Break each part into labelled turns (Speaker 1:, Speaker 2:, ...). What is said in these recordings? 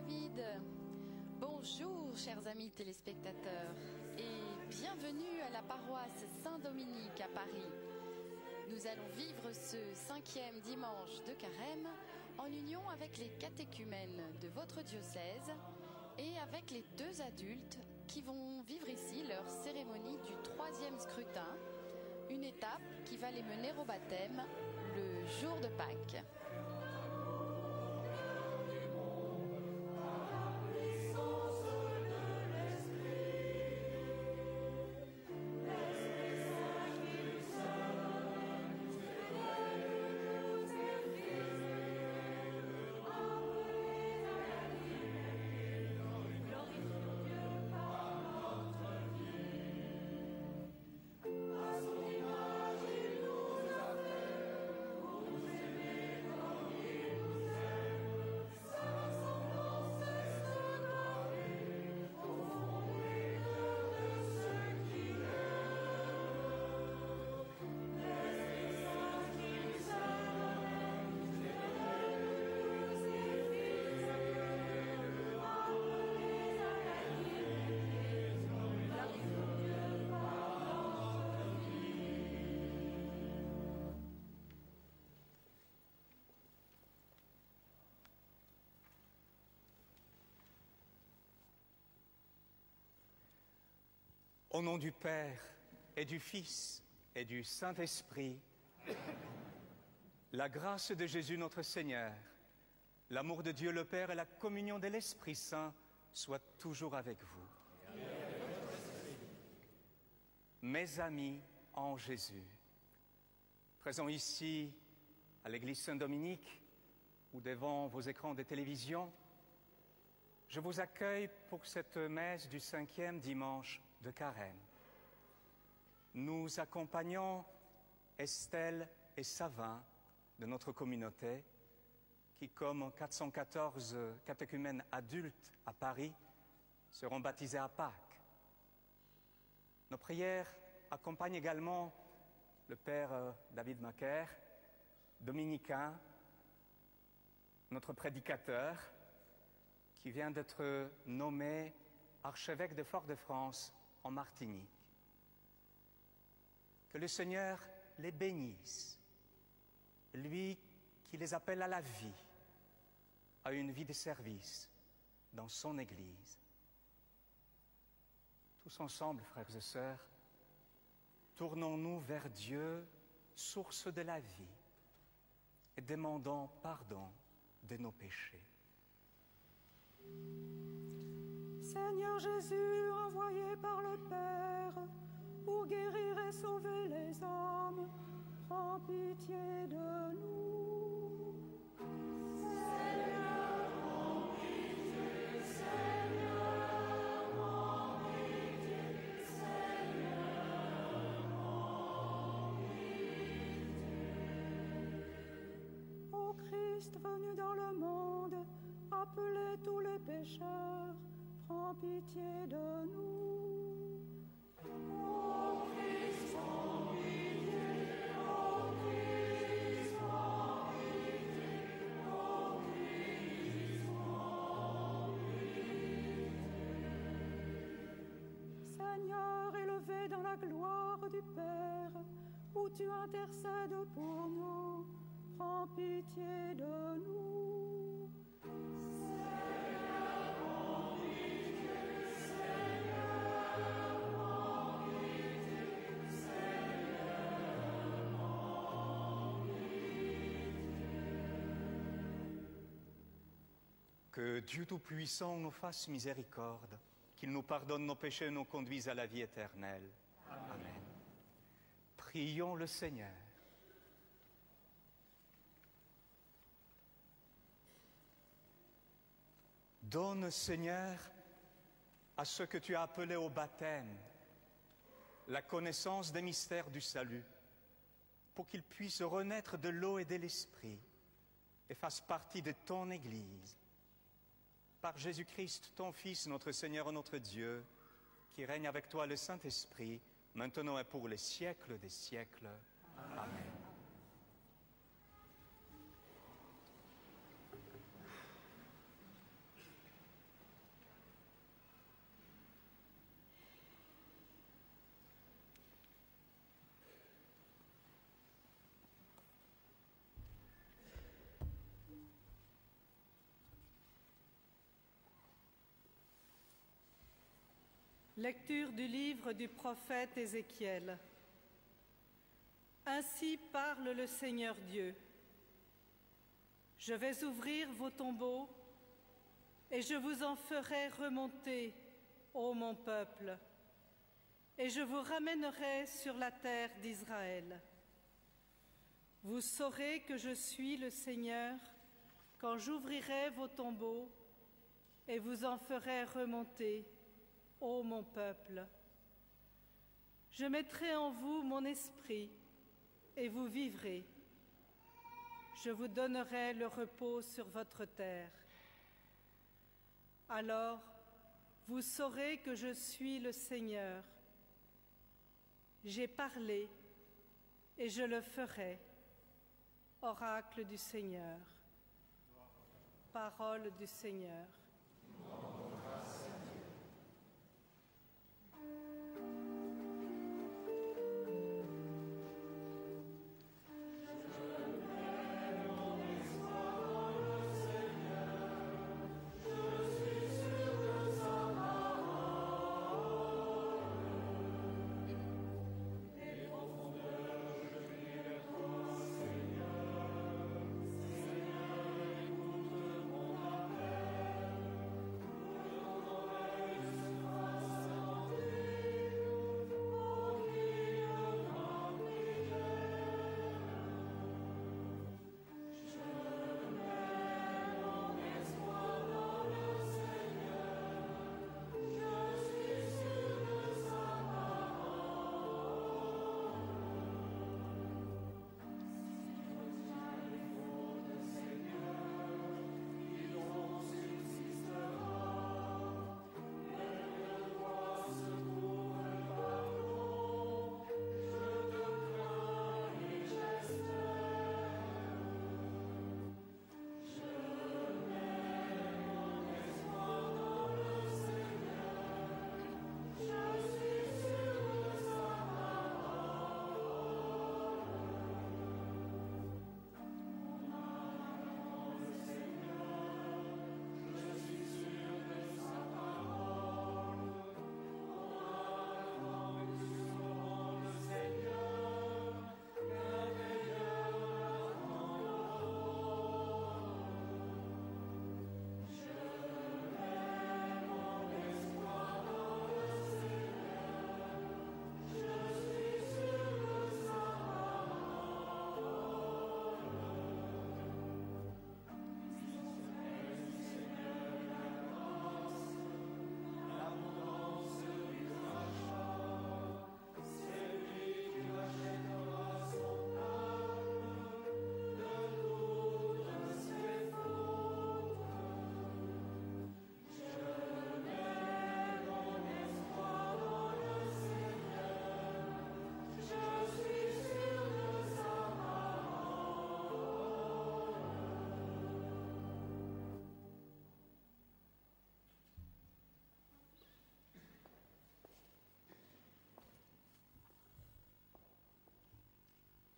Speaker 1: David. Bonjour chers amis téléspectateurs et bienvenue à la paroisse Saint-Dominique à Paris. Nous allons vivre ce 5e dimanche de Carême en union avec les catéchumènes de votre diocèse et avec les 2 adultes qui vont vivre ici leur cérémonie du 3e scrutin, une étape qui va les mener au baptême le jour de Pâques.
Speaker 2: Au nom du Père et du Fils et du Saint-Esprit, la grâce de Jésus notre Seigneur, l'amour de Dieu le Père et la communion de l'Esprit Saint soient toujours avec vous. Mes amis en Jésus, présents ici à l'église Saint-Dominique ou devant vos écrans de télévision, je vous accueille pour cette messe du 5e dimanche de Carême. Nous accompagnons Estelle et Savin de notre communauté qui, comme 414 catéchumènes adultes à Paris, seront baptisés à Pâques. Nos prières accompagnent également le Père David Macaire, dominicain, notre prédicateur, qui vient d'être nommé archevêque de Fort-de-France en Martinique. Que le Seigneur les bénisse, lui qui les appelle à la vie, à une vie de service dans son Église. Tous ensemble, frères et sœurs, tournons-nous vers Dieu, source de la vie, et demandons pardon de nos péchés.
Speaker 3: Seigneur Jésus, envoyé par le Père pour guérir et sauver les hommes, prends pitié de nous. Seigneur, prends pitié, Seigneur, prends pitié, Seigneur, prends pitié. Ô Christ venu dans le monde, appelez tous les pécheurs, prends pitié de nous. Ô Christ, prends pitié, ô Christ, prends pitié, ô Christ, prends pitié. Seigneur, élevé dans la gloire du Père, où tu intercèdes pour nous, prends pitié de nous.
Speaker 2: Que Dieu Tout-Puissant nous fasse miséricorde, qu'il nous pardonne nos péchés et nous conduise à la vie éternelle. Amen. Prions le Seigneur. Donne, Seigneur, à ceux que tu as appelés au baptême, la connaissance des mystères du salut, pour qu'ils puissent renaître de l'eau et de l'esprit et fassent partie de ton Église. Par Jésus-Christ, ton Fils, notre Seigneur et notre Dieu, qui règne avec toi le Saint-Esprit, maintenant et pour les siècles des siècles. Amen.
Speaker 4: Lecture du livre du prophète Ézéchiel. Ainsi parle le Seigneur Dieu. Je vais ouvrir vos tombeaux et je vous en ferai remonter, ô mon peuple, et je vous ramènerai sur la terre d'Israël. Vous saurez que je suis le Seigneur quand j'ouvrirai vos tombeaux et vous en ferai remonter, ô mon peuple. Je mettrai en vous mon esprit et vous vivrez. Je vous donnerai le repos sur votre terre. Alors, vous saurez que je suis le Seigneur. J'ai parlé et je le ferai. Oracle du Seigneur. Parole du Seigneur.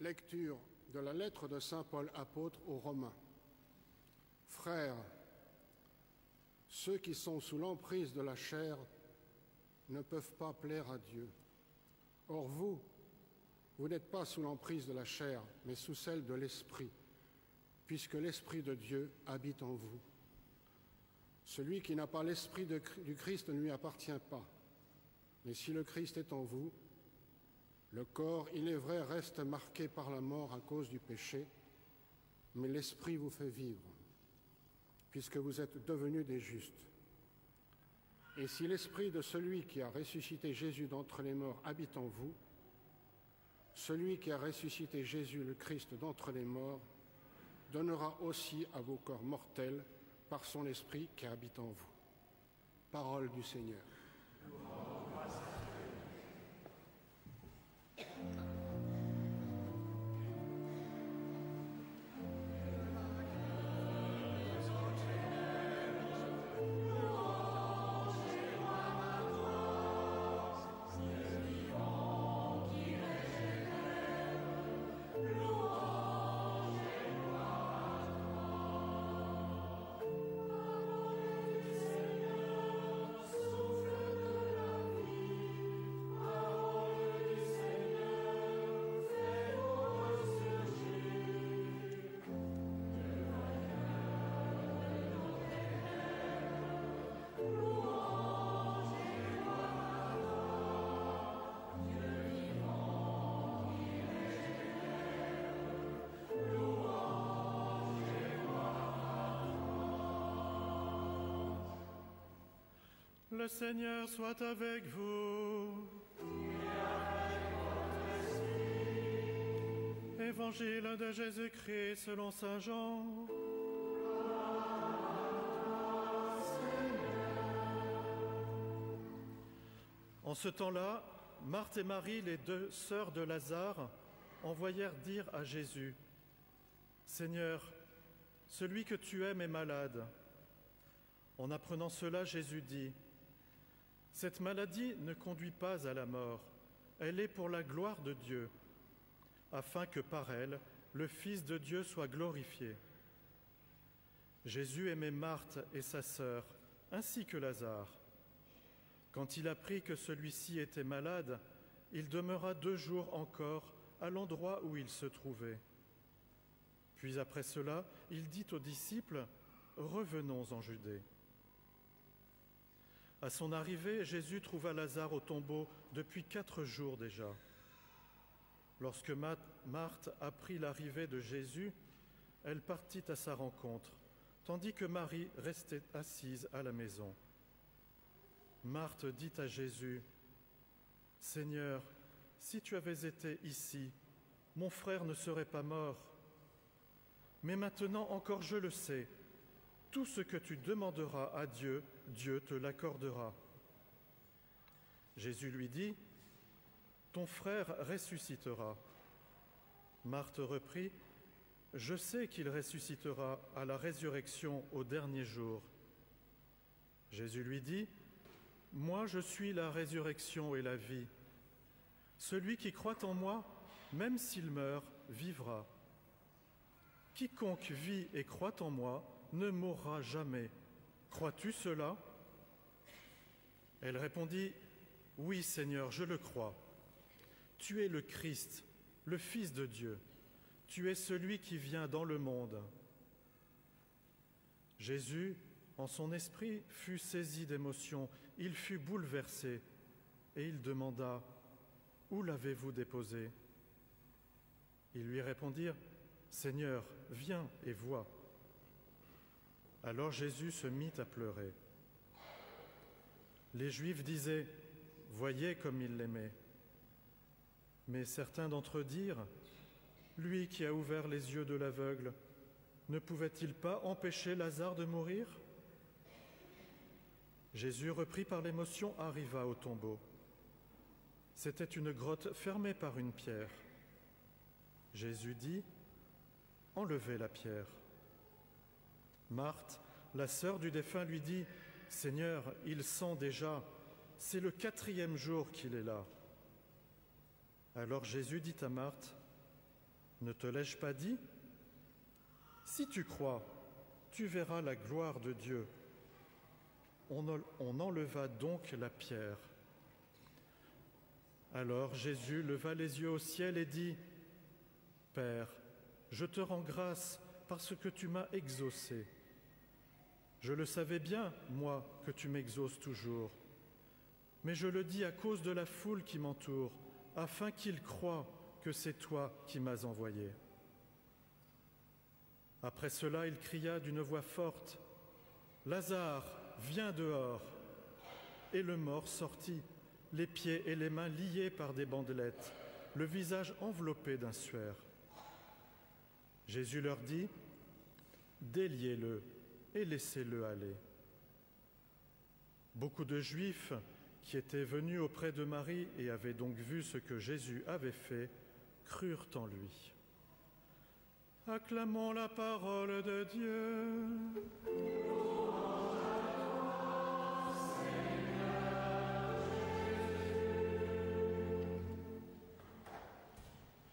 Speaker 5: Lecture de la lettre de saint Paul apôtre aux Romains. Frères, ceux qui sont sous l'emprise de la chair ne peuvent pas plaire à Dieu. Or vous n'êtes pas sous l'emprise de la chair, mais sous celle de l'Esprit, puisque l'Esprit de Dieu habite en vous. Celui qui n'a pas l'Esprit du Christ ne lui appartient pas. Mais si le Christ est en vous, le corps, il est vrai, reste marqué par la mort à cause du péché, mais l'Esprit vous fait vivre, puisque vous êtes devenus des justes. Et si l'Esprit de celui qui a ressuscité Jésus d'entre les morts habite en vous, celui qui a ressuscité Jésus le Christ d'entre les morts donnera aussi à vos corps mortels par son Esprit qui habite en vous. Parole du Seigneur.
Speaker 6: Le Seigneur soit avec vous. Évangile de Jésus-Christ selon saint Jean. En ce temps-là, Marthe et Marie, les deux sœurs de Lazare, envoyèrent dire à Jésus: Seigneur, celui que tu aimes est malade. En apprenant cela, Jésus dit: Cette maladie ne conduit pas à la mort, elle est pour la gloire de Dieu, afin que par elle, le Fils de Dieu soit glorifié. Jésus aimait Marthe et sa sœur, ainsi que Lazare. Quand il apprit que celui-ci était malade, il demeura 2 jours encore à l'endroit où il se trouvait. Puis après cela, il dit aux disciples: Revenons en Judée. À son arrivée, Jésus trouva Lazare au tombeau depuis 4 jours déjà. Lorsque Marthe apprit l'arrivée de Jésus, elle partit à sa rencontre, tandis que Marie restait assise à la maison. Marthe dit à Jésus: Seigneur, si tu avais été ici, mon frère ne serait pas mort. Mais maintenant encore je le sais, tout ce que tu demanderas à Dieu, Dieu te l'accordera. Jésus lui dit: Ton frère ressuscitera. Marthe reprit: Je sais qu'il ressuscitera à la résurrection au dernier jour. Jésus lui dit: Moi je suis la résurrection et la vie. Celui qui croit en moi, même s'il meurt, vivra. Quiconque vit et croit en moi ne mourra jamais. Crois-tu cela ? Elle répondit: Oui, Seigneur, je le crois. Tu es le Christ, le Fils de Dieu. Tu es celui qui vient dans le monde. Jésus, en son esprit, fut saisi d'émotion. Il fut bouleversé et il demanda: Où l'avez-vous déposé ? Ils lui répondirent: Seigneur, viens et vois. Alors Jésus se mit à pleurer. Les Juifs disaient: Voyez comme il l'aimait. Mais certains d'entre eux dirent: Lui qui a ouvert les yeux de l'aveugle, ne pouvait-il pas empêcher Lazare de mourir ? Jésus, repris par l'émotion, arriva au tombeau. C'était une grotte fermée par une pierre. Jésus dit: Enlevez la pierre. Marthe, la sœur du défunt, lui dit: Seigneur, il sent déjà, c'est le 4e jour qu'il est là. Alors Jésus dit à Marthe: Ne te l'ai-je pas dit ? Si tu crois, tu verras la gloire de Dieu. On enleva donc la pierre. Alors Jésus leva les yeux au ciel et dit: Père, je te rends grâce parce que tu m'as exaucé. Je le savais bien, moi, que tu m'exauces toujours. Mais je le dis à cause de la foule qui m'entoure, afin qu'ils croient que c'est toi qui m'as envoyé. Après cela, il cria d'une voix forte: Lazare, viens dehors. Et le mort sortit, les pieds et les mains liés par des bandelettes, le visage enveloppé d'un suaire. Jésus leur dit: Déliez-le et laissez-le aller. Beaucoup de Juifs qui étaient venus auprès de Marie et avaient donc vu ce que Jésus avait fait, crurent en lui. Acclamons la parole de Dieu.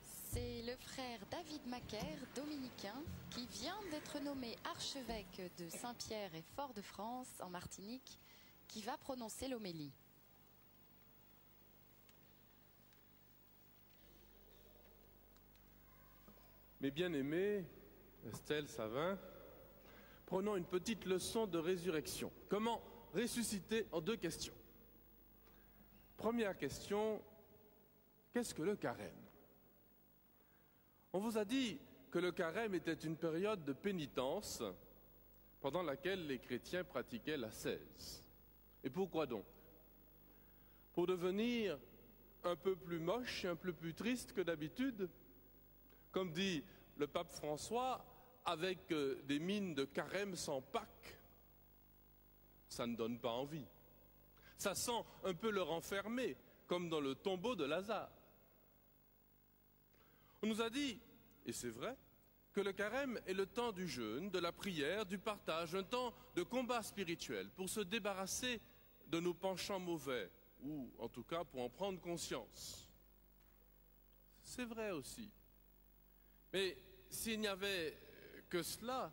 Speaker 1: C'est le frère David Macaire, dominicain, qui vient d'être nommé archevêque de Saint-Pierre et Fort-de-France en Martinique, qui va prononcer l'homélie.
Speaker 7: Mes bien-aimés, Estelle, Savin, prenons une petite leçon de résurrection. Comment ressusciter en 2 questions. Première question, qu'est-ce que le carême ? On vous a dit que le carême était une période de pénitence pendant laquelle les chrétiens pratiquaient l'ascèse. Et pourquoi donc? Pour devenir un peu plus moche et un peu plus triste que d'habitude, comme dit le pape François, avec des mines de carême sans Pâques. Ça ne donne pas envie. Ça sent un peu le renfermer, comme dans le tombeau de Lazare. On nous a dit, et c'est vrai, que le carême est le temps du jeûne, de la prière, du partage, un temps de combat spirituel pour se débarrasser de nos penchants mauvais, ou en tout cas pour en prendre conscience. C'est vrai aussi. Mais s'il n'y avait que cela,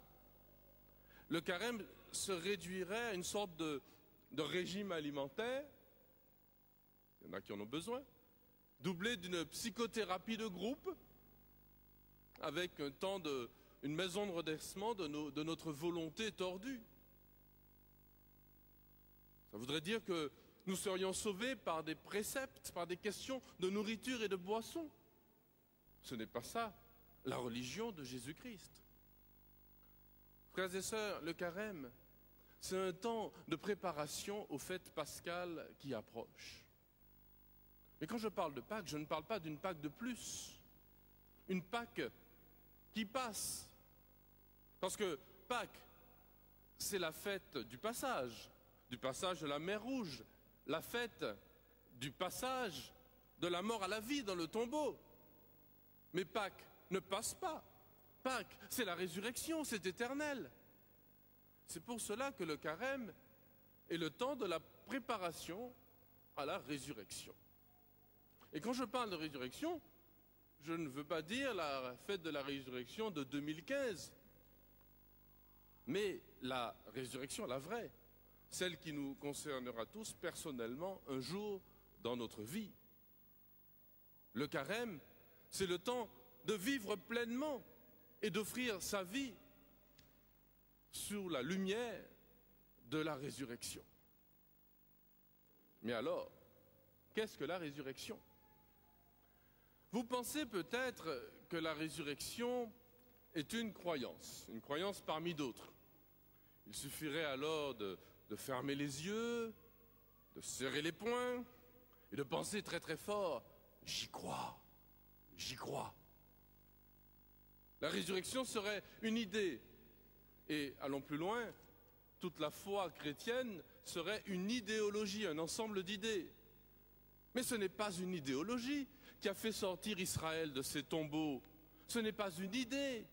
Speaker 7: le carême se réduirait à une sorte de régime alimentaire, il y en a qui en ont besoin, doublé d'une psychothérapie de groupe, avec un temps une maison de redressement de notre volonté tordue. Ça voudrait dire que nous serions sauvés par des préceptes, par des questions de nourriture et de boisson. Ce n'est pas ça, la religion de Jésus-Christ. Frères et sœurs, le carême, c'est un temps de préparation aux fêtes pascales qui approchent. Mais quand je parle de Pâques, je ne parle pas d'une Pâque de plus, une Pâque qui passe. Parce que Pâques, c'est la fête du passage de la mer Rouge, la fête du passage de la mort à la vie dans le tombeau. Mais Pâques ne passe pas. Pâques, c'est la résurrection, c'est éternel. C'est pour cela que le carême est le temps de la préparation à la résurrection. Et quand je parle de résurrection, je ne veux pas dire la fête de la résurrection de 2015, mais la résurrection, la vraie, celle qui nous concernera tous personnellement un jour dans notre vie. Le carême, c'est le temps de vivre pleinement et d'offrir sa vie sous la lumière de la résurrection. Mais alors, qu'est-ce que la résurrection? Vous pensez peut-être que la résurrection est une croyance parmi d'autres. Il suffirait alors de fermer les yeux, de serrer les poings et de penser très très fort, j'y crois, j'y crois. La résurrection serait une idée. Et allons plus loin, toute la foi chrétienne serait une idéologie, un ensemble d'idées. Mais ce n'est pas une idéologie qui a fait sortir Israël de ses tombeaux. Ce n'est pas une idée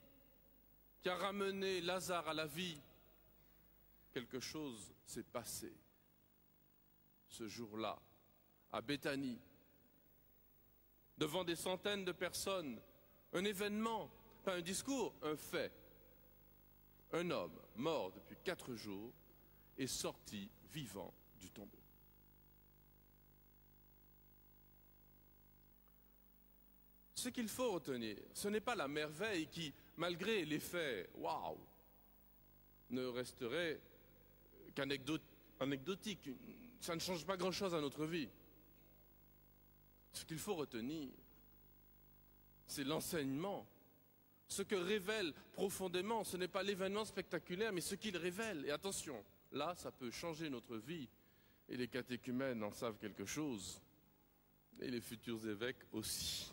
Speaker 7: qui a ramené Lazare à la vie. Quelque chose s'est passé ce jour-là, à Béthanie, devant des centaines de personnes. Un événement, pas un discours, un fait. Un homme mort depuis 4 jours est sorti vivant du tombeau. Ce qu'il faut retenir, ce n'est pas la merveille qui, malgré les faits, waouh, ne resterait qu'anecdotique. Ça ne change pas grand-chose à notre vie. Ce qu'il faut retenir, c'est l'enseignement. Ce que révèle profondément, ce n'est pas l'événement spectaculaire, mais ce qu'il révèle. Et attention, là, ça peut changer notre vie. Et les catéchumènes en savent quelque chose. Et les futurs évêques aussi.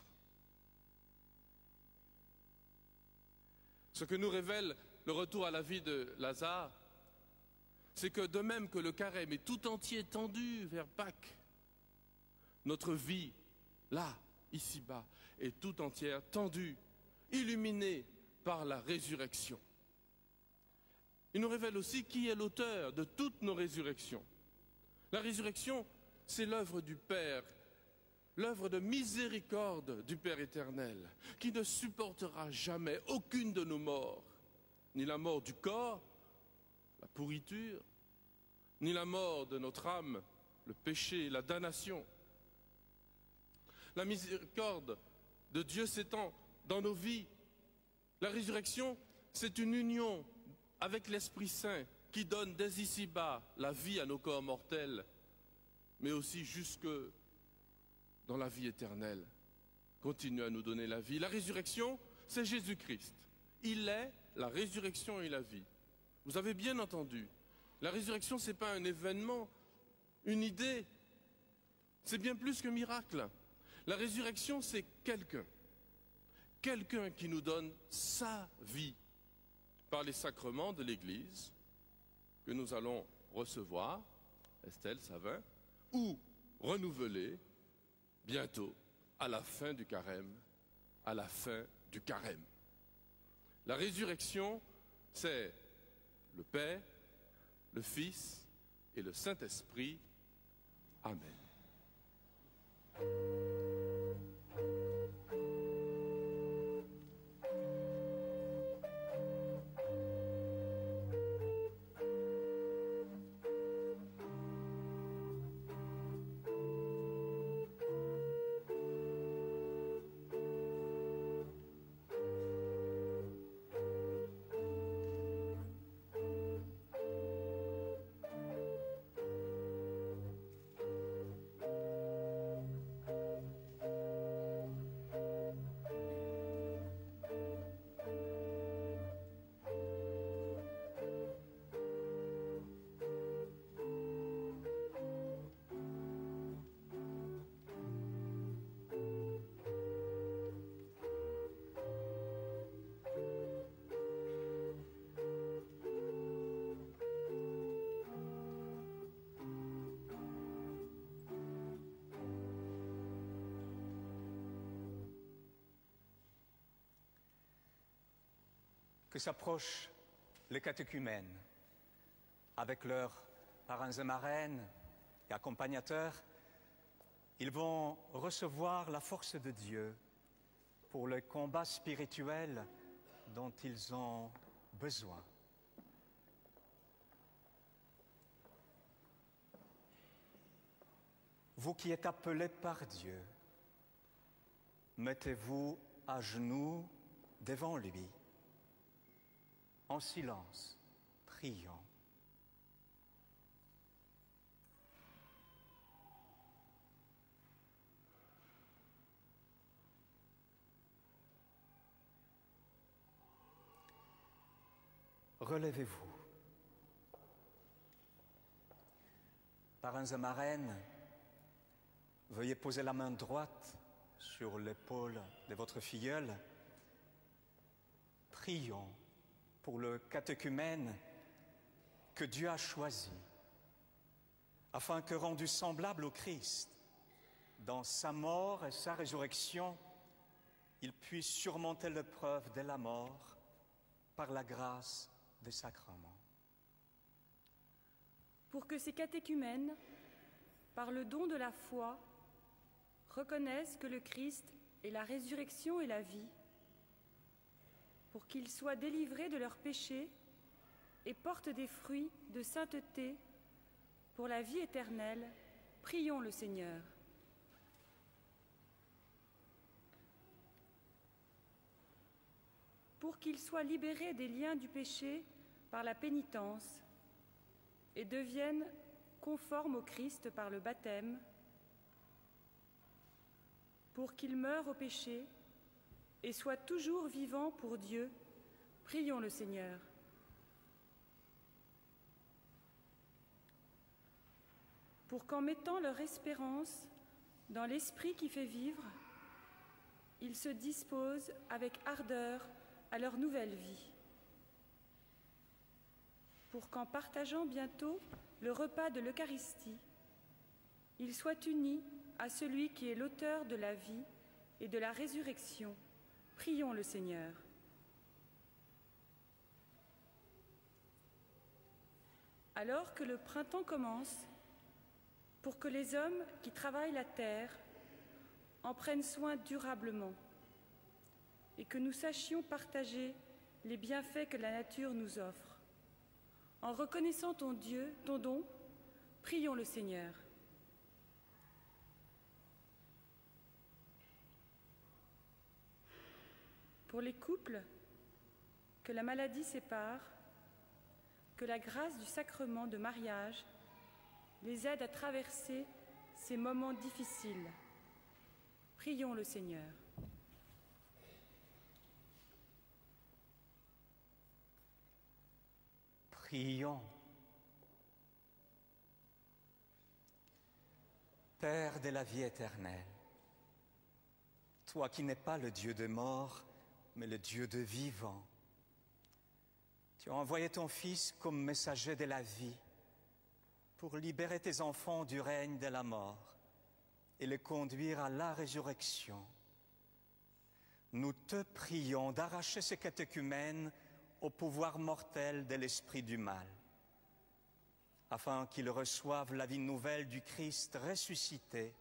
Speaker 7: Ce que nous révèle le retour à la vie de Lazare, c'est que de même que le carême est tout entier tendu vers Pâques, notre vie, là, ici-bas, est tout entière tendue, illuminée par la résurrection. Il nous révèle aussi qui est l'auteur de toutes nos résurrections. La résurrection, c'est l'œuvre du Père, l'œuvre de miséricorde du Père éternel, qui ne supportera jamais aucune de nos morts, ni la mort du corps, la pourriture, ni la mort de notre âme, le péché, la damnation. La miséricorde de Dieu s'étend dans nos vies. La résurrection, c'est une union avec l'Esprit Saint qui donne dès ici-bas la vie à nos corps mortels, mais aussi jusque dans la vie éternelle. Continue à nous donner la vie. La résurrection, c'est Jésus-Christ. Il est la résurrection et la vie. Vous avez bien entendu, la résurrection, ce n'est pas un événement une idée. C'est bien plus qu'un miracle. La résurrection, c'est quelqu'un qui nous donne sa vie par les sacrements de l'Église que nous allons recevoir, Estelle Savin, ou renouveler bientôt à la fin du carême, à la fin du carême. La résurrection, c'est le Père, le Fils et le Saint-Esprit. Amen.
Speaker 2: Que s'approchent les catéchumènes avec leurs parrains et marraines et accompagnateurs. Ils vont recevoir la force de Dieu pour le combat spirituel dont ils ont besoin. Vous qui êtes appelés par Dieu, mettez-vous à genoux devant lui. En silence, prions. Relevez-vous. Parrains et marraines, veuillez poser la main droite sur l'épaule de votre filleule. Prions pour le catéchumène que Dieu a choisi, afin que, rendu semblable au Christ, dans sa mort et sa résurrection, il puisse surmonter l'épreuve de la mort par la grâce des sacrements.
Speaker 3: Pour que ces catéchumènes, par le don de la foi, reconnaissent que le Christ est la résurrection et la vie, pour qu'ils soient délivrés de leurs péchés et portent des fruits de sainteté pour la vie éternelle, prions le Seigneur. Pour qu'ils soient libérés des liens du péché par la pénitence et deviennent conformes au Christ par le baptême, pour qu'ils meurent au péché et soient toujours vivants pour Dieu, prions le Seigneur. Pour qu'en mettant leur espérance dans l'Esprit qui fait vivre, ils se disposent avec ardeur à leur nouvelle vie. Pour qu'en partageant bientôt le repas de l'Eucharistie, ils soient unis à celui qui est l'auteur de la vie et de la résurrection, prions le Seigneur. Alors que le printemps commence, pour que les hommes qui travaillent la terre en prennent soin durablement et que nous sachions partager les bienfaits que la nature nous offre. En reconnaissant ton Dieu, ton don, prions le Seigneur. Pour les couples que la maladie sépare, que la grâce du sacrement de mariage les aide à traverser ces moments difficiles. Prions le Seigneur.
Speaker 2: Prions. Père de la vie éternelle, toi qui n'es pas le Dieu de mort, mais le Dieu de vivant, tu as envoyé ton Fils comme messager de la vie pour libérer tes enfants du règne de la mort et les conduire à la résurrection. Nous te prions d'arracher ces catéchumènes au pouvoir mortel de l'esprit du mal, afin qu'ils reçoivent la vie nouvelle du Christ ressuscité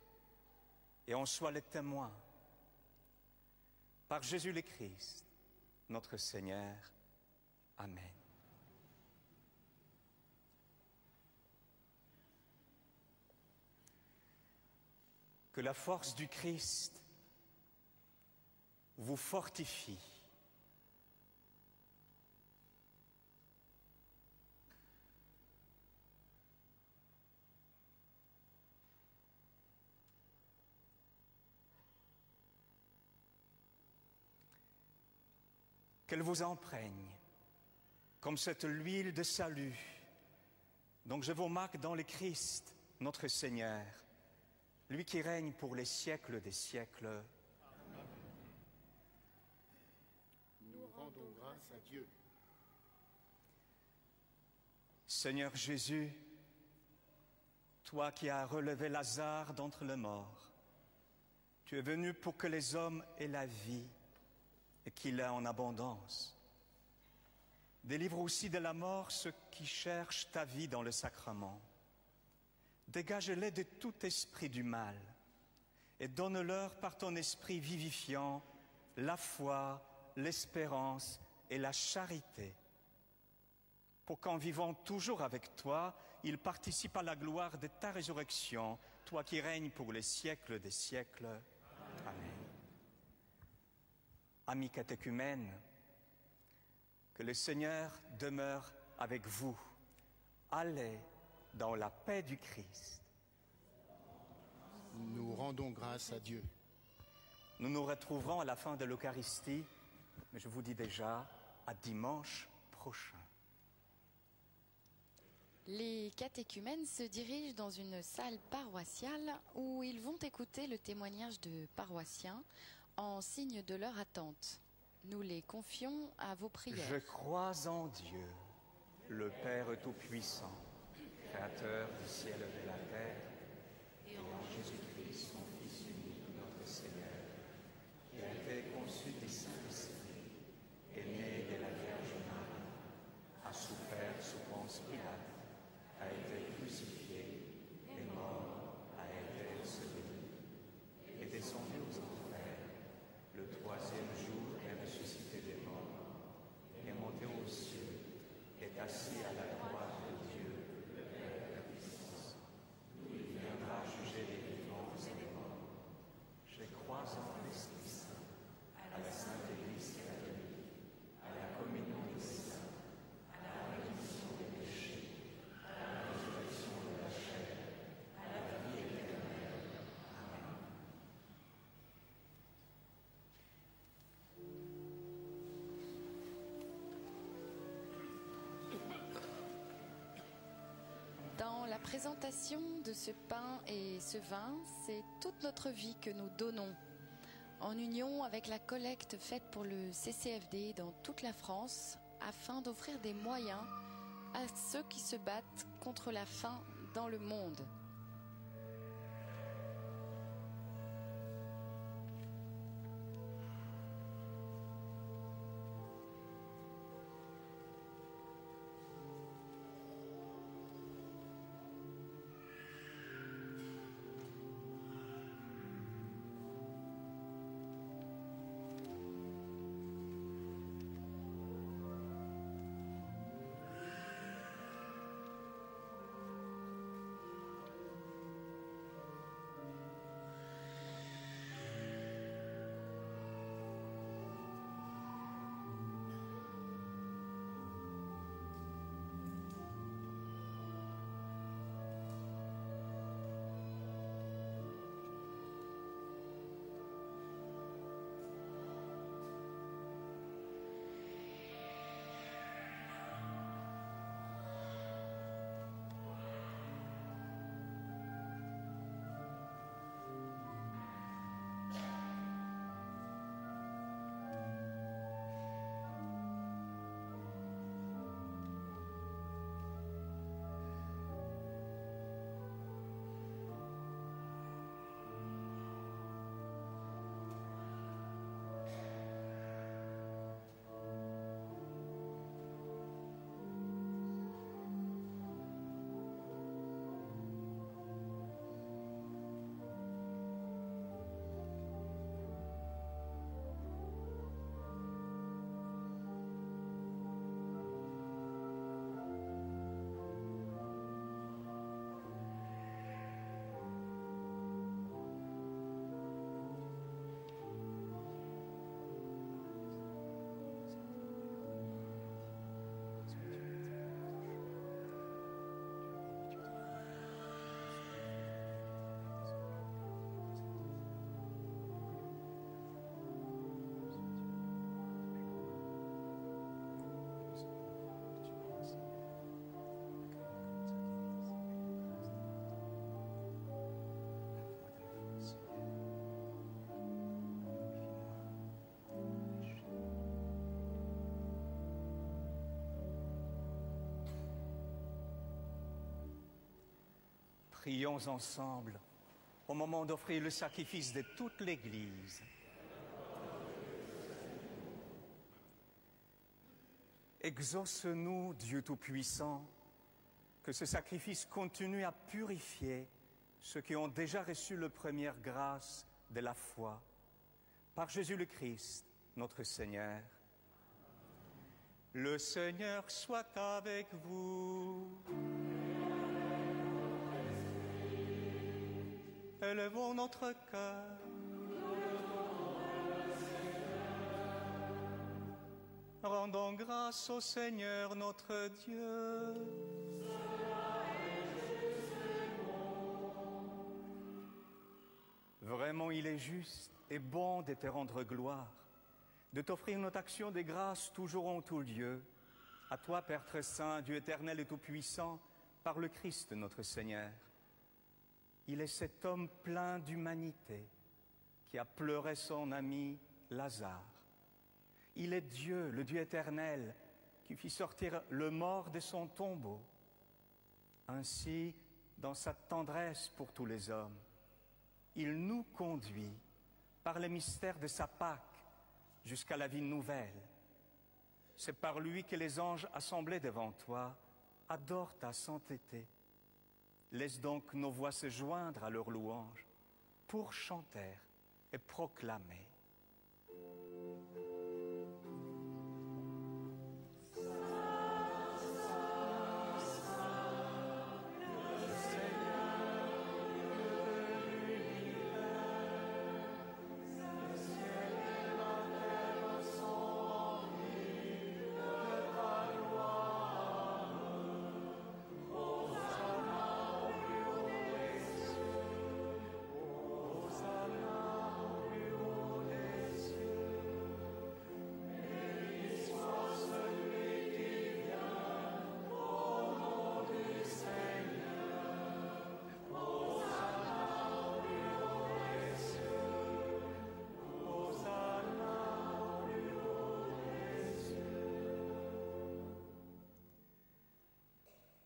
Speaker 2: et en soient les témoins. Par Jésus le Christ, notre Seigneur. Amen. Que la force du Christ vous fortifie. Qu'elle vous imprègne, comme cette huile de salut, dont je vous marque dans le Christ, notre Seigneur, lui qui règne pour les siècles des siècles.
Speaker 5: Nous rendons grâce à Dieu.
Speaker 2: Seigneur Jésus, toi qui as relevé Lazare d'entre les morts, tu es venu pour que les hommes aient la vie et qu'il ait en abondance. Délivre aussi de la mort ceux qui cherchent ta vie dans le sacrement. Dégage-les de tout esprit du mal et donne-leur par ton esprit vivifiant la foi, l'espérance et la charité, pour qu'en vivant toujours avec toi, ils participent à la gloire de ta résurrection, toi qui règnes pour les siècles des siècles. Amen. Amis catéchumènes, que le Seigneur demeure avec vous. Allez dans la paix du Christ.
Speaker 5: Nous rendons grâce à Dieu.
Speaker 2: Nous nous retrouverons à la fin de l'Eucharistie, mais je vous dis déjà à dimanche prochain.
Speaker 1: Les catéchumènes se dirigent dans une salle paroissiale où ils vont écouter le témoignage de paroissiens en signe de leur attente. Nous les confions à vos prières.
Speaker 2: Je crois en Dieu, le Père Tout-Puissant, Créateur du ciel et de la terre, et en Jésus-Christ, son Fils unique, notre Seigneur, qui a été conçu du Saint-Esprit, est né de la Vierge Marie, a souffert sous Ponce Pilate, a été crucifié, est mort, a été enseveli, est descendu aux enfers, le troisième jour est ressuscité des morts, est monté aux cieux, est assis à la droite de Dieu, le Père de la puissance. Il viendra juger les vivants et les morts. Je crois en l'Esprit Saint, à la Sainte Église catholique, à la communion des saints, à la rémission des péchés, à la résurrection de la chair, à la vie éternelle. Amen.
Speaker 1: Dans la présentation de ce pain et ce vin, c'est toute notre vie que nous donnons, en union avec la collecte faite pour le CCFD dans toute la France, afin d'offrir des moyens à ceux qui se battent contre la faim dans le monde.
Speaker 2: Prions ensemble au moment d'offrir le sacrifice de toute l'Église. Exauce-nous, Dieu Tout-Puissant, que ce sacrifice continue à purifier ceux qui ont déjà reçu la première grâce de la foi. Par Jésus le Christ, notre Seigneur. Le Seigneur soit avec vous. Élevons notre cœur. Rendons grâce au Seigneur notre Dieu. Vraiment, il est juste et bon de te rendre gloire, de t'offrir notre action de grâce toujours en tout lieu. À toi, Père très saint, Dieu éternel et tout-puissant, par le Christ notre Seigneur. Il est cet homme plein d'humanité qui a pleuré son ami Lazare. Il est Dieu, le Dieu éternel, qui fit sortir le mort de son tombeau. Ainsi, dans sa tendresse pour tous les hommes, il nous conduit par les mystères de sa Pâque jusqu'à la vie nouvelle. C'est par lui que les anges assemblés devant toi adorent ta sainteté. Laisse donc nos voix se joindre à leur louange pour chanter et proclamer.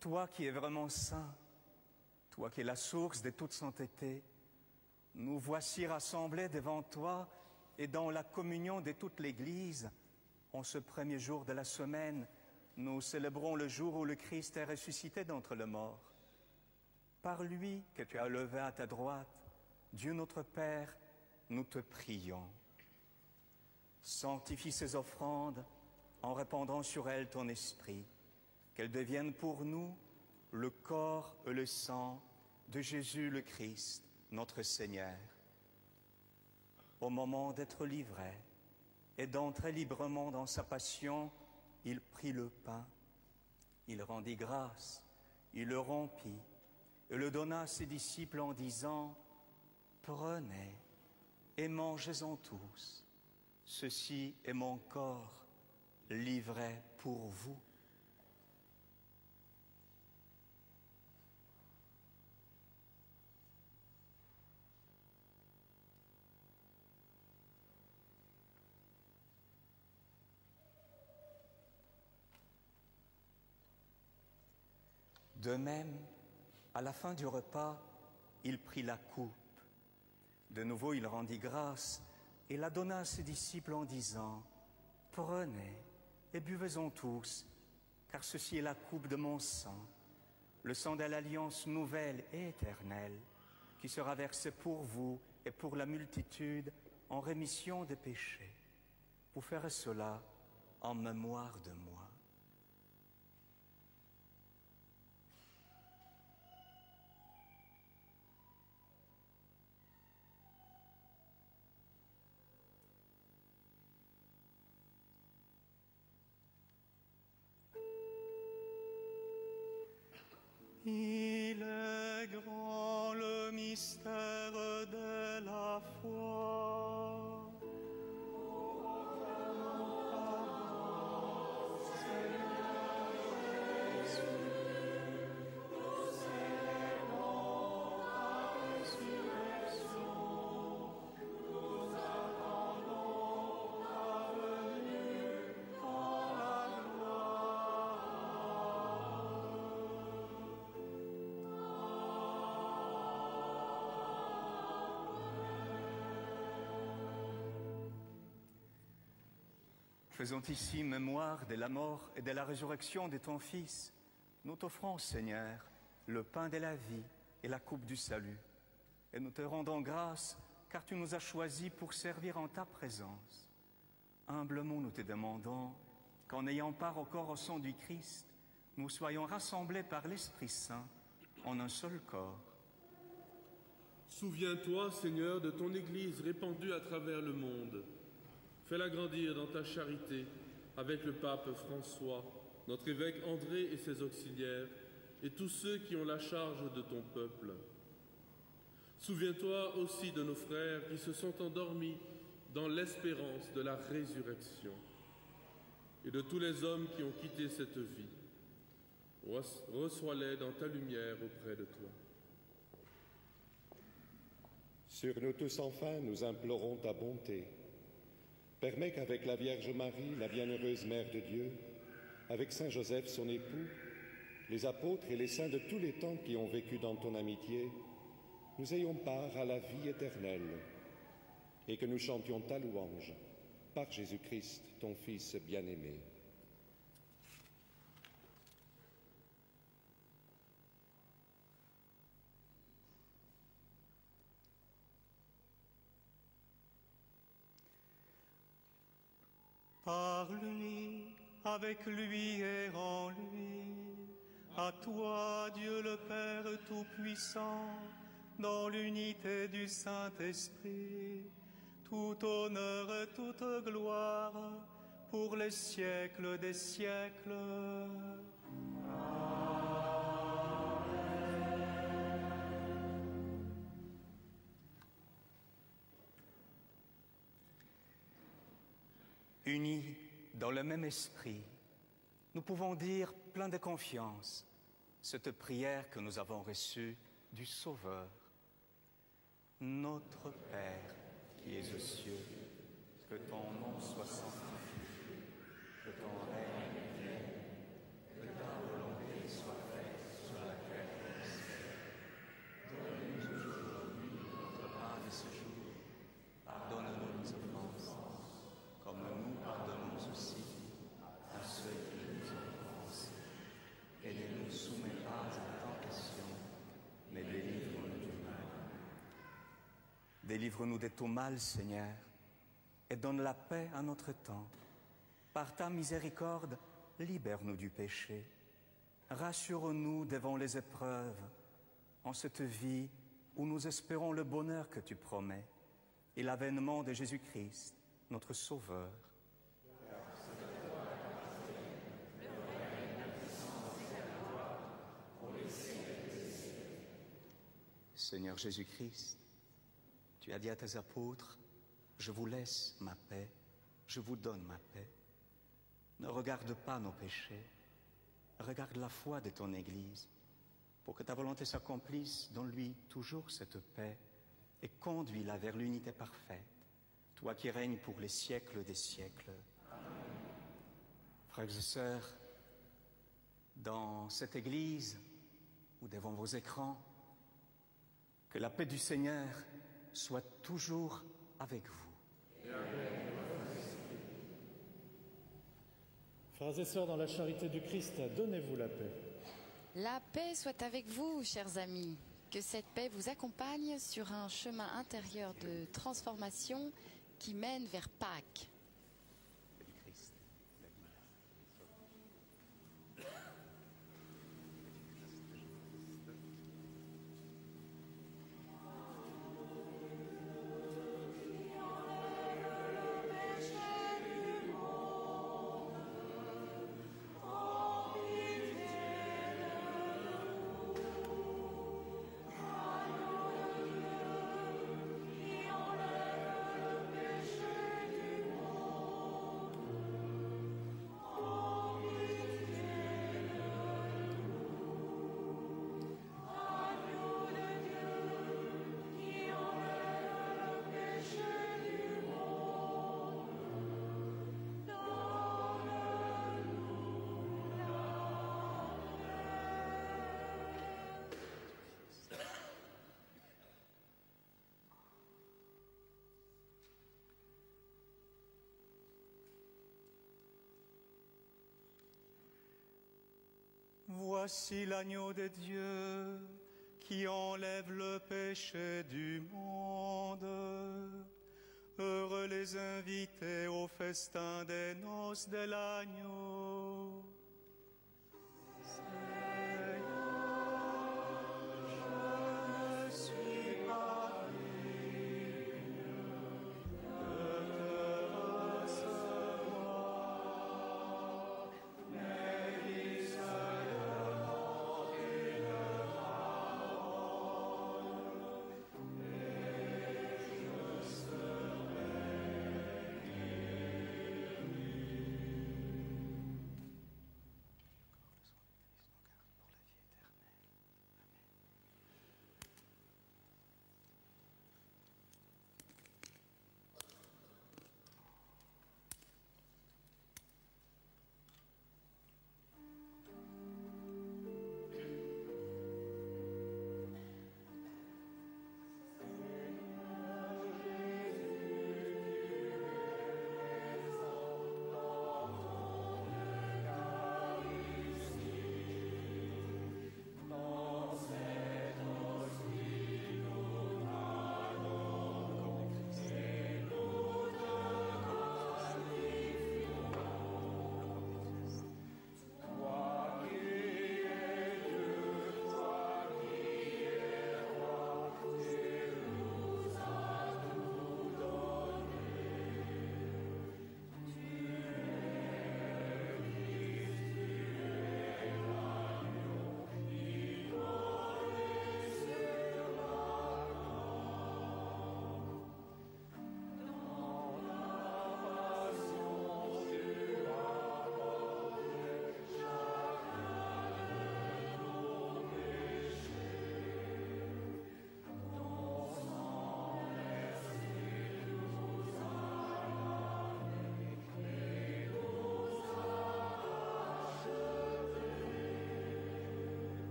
Speaker 2: Toi qui es vraiment saint, toi qui es la source de toute sainteté, nous voici rassemblés devant toi et dans la communion de toute l'Église. En ce premier jour de la semaine, nous célébrons le jour où le Christ est ressuscité d'entre les morts. Par lui que tu as levé à ta droite, Dieu notre Père, nous te prions. Sanctifie ces offrandes en répandant sur elles ton esprit, qu'elles deviennent pour nous le corps et le sang de Jésus le Christ, notre Seigneur. Au moment d'être livré et d'entrer librement dans sa passion, il prit le pain, il rendit grâce, il le rompit et le donna à ses disciples en disant « Prenez et mangez-en tous, ceci est mon corps livré pour vous. » De même, à la fin du repas, il prit la coupe. De nouveau, il rendit grâce et la donna à ses disciples en disant « Prenez et buvez-en tous, car ceci est la coupe de mon sang, le sang de l'alliance nouvelle et éternelle, qui sera versé pour vous et pour la multitude en rémission des péchés. Vous ferez cela en mémoire de moi. » Il est grand le mystère de la foi. Faisons ici mémoire de la mort et de la résurrection de ton Fils. Nous t'offrons, Seigneur, le pain de la vie et la coupe du salut. Et nous te rendons grâce, car tu nous as choisis pour servir en ta présence. Humblement, nous te demandons qu'en ayant part au corps au sang du Christ, nous soyons rassemblés par l'Esprit Saint en un seul corps.
Speaker 7: Souviens-toi, Seigneur, de ton Église répandue à travers le monde. Fais-la grandir dans ta charité avec le pape François, notre évêque André et ses auxiliaires, et tous ceux qui ont la charge de ton peuple. Souviens-toi aussi de nos frères qui se sont endormis dans l'espérance de la résurrection, et de tous les hommes qui ont quitté cette vie. Reçois-les dans ta lumière auprès de toi.
Speaker 8: Sur nous tous enfin, nous implorons ta bonté. Permets qu'avec la Vierge Marie, la bienheureuse Mère de Dieu, avec Saint Joseph, son époux, les apôtres et les saints de tous les temps qui ont vécu dans ton amitié, nous ayons part à la vie éternelle, et que nous chantions ta louange par Jésus-Christ, ton Fils bien-aimé.
Speaker 2: Par lui, avec lui et en lui, à toi, Dieu le Père Tout-Puissant, dans l'unité du Saint-Esprit, tout honneur et toute gloire pour les siècles des siècles. Unis dans le même esprit, nous pouvons dire plein de confiance cette prière que nous avons reçue du Sauveur. Notre Père qui es aux cieux, que ton nom soit sanctifié, que ton règne vienne, que ta volonté soit faite sur la terre comme au ciel. Donne-nous aujourd'hui notre pain de ce jour. Pardonne-nous nos offenses, comme nous pardonnons aussi à ceux qui nous ont offensés. Et ne nous soumets pas à la tentation, mais délivre-nous du mal. Délivre-nous de tout mal, Seigneur, et donne la paix à notre temps. Par ta miséricorde, libère-nous du péché. Rassure-nous devant les épreuves, en cette vie où nous espérons le bonheur que tu promets et l'avènement de Jésus-Christ, notre Sauveur. Seigneur Jésus-Christ, tu as dit à tes apôtres, je vous laisse ma paix, je vous donne ma paix. Ne regarde pas nos péchés, regarde la foi de ton Église, pour que ta volonté s'accomplisse, donne-lui toujours cette paix et conduis-la vers l'unité parfaite, toi qui règnes pour les siècles des siècles. Amen. Frères et sœurs, dans cette Église ou devant vos écrans, que la paix du Seigneur soit toujours avec vous.
Speaker 6: Frères et sœurs, dans la charité du Christ, donnez-vous la paix.
Speaker 1: La paix soit avec vous, chers amis. Que cette paix vous accompagne sur un chemin intérieur de transformation qui mène vers Pâques.
Speaker 2: Voici l'agneau de Dieu qui enlève le péché du monde. Heureux les invités au festin des noces de l'agneau.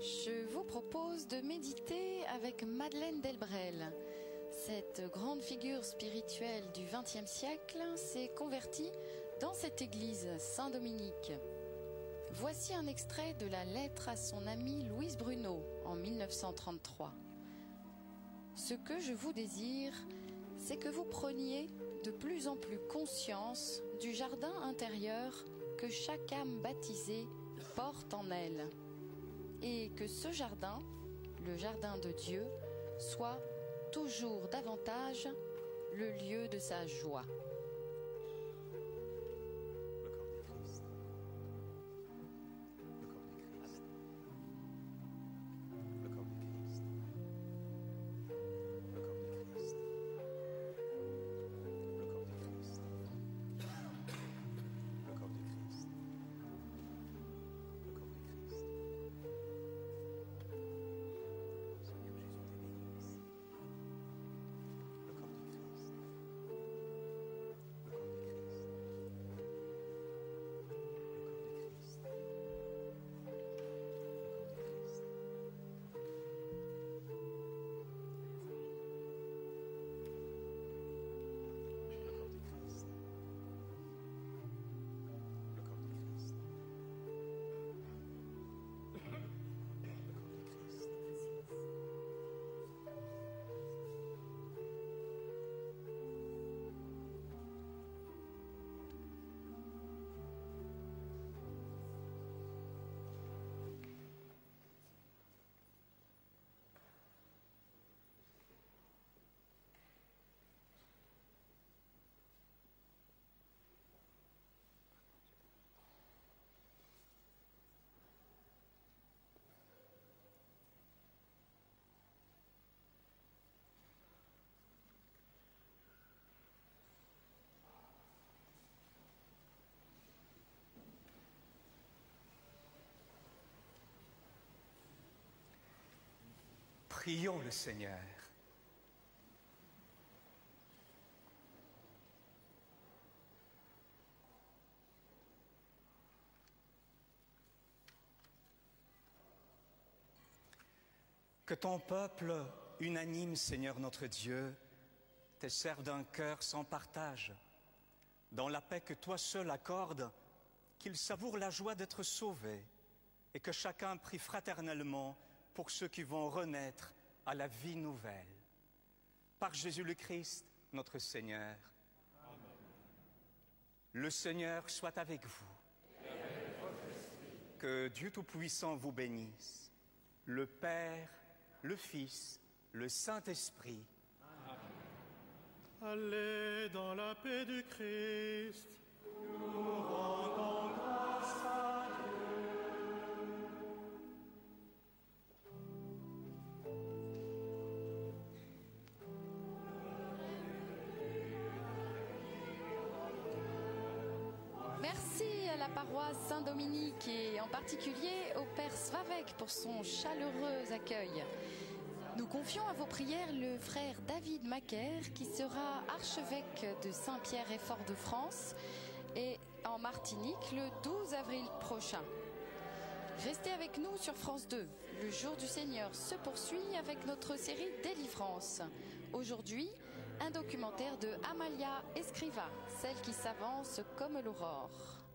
Speaker 1: Je vous propose de méditer avec Madeleine Delbrel. Cette grande figure spirituelle du XXe siècle s'est convertie dans cette église Saint-Dominique. Voici un extrait de la lettre à son amie Louise Bruno en 1933. Ce que je vous désire, c'est que vous preniez de plus en plus conscience du jardin intérieur que chaque âme baptisée porte en elle. Et que ce jardin, le jardin de Dieu, soit toujours davantage le lieu de sa joie.
Speaker 2: Prions le Seigneur. Que ton peuple unanime, Seigneur notre Dieu, te serve d'un cœur sans partage, dans la paix que toi seul accordes, qu'il savoure la joie d'être sauvé et que chacun prie fraternellement pour ceux qui vont renaître à la vie nouvelle. Par Jésus le Christ, notre Seigneur. Amen. Le Seigneur soit avec vous. Que Dieu Tout-Puissant vous bénisse, le Père, le Fils, le Saint-Esprit.
Speaker 6: Allez dans la paix du Christ. Nous rendons grâce à
Speaker 1: Merci à la paroisse Saint-Dominique et en particulier au Père Svavek pour son chaleureux accueil. Nous confions à vos prières le frère David Macaire qui sera archevêque de Saint-Pierre et Fort-de-France et en Martinique le 12 avril prochain. Restez avec nous sur France 2. Le jour du Seigneur se poursuit avec notre série Délivrance. Aujourd'hui, un documentaire de Amalia Escriva, celle qui s'avance comme l'aurore.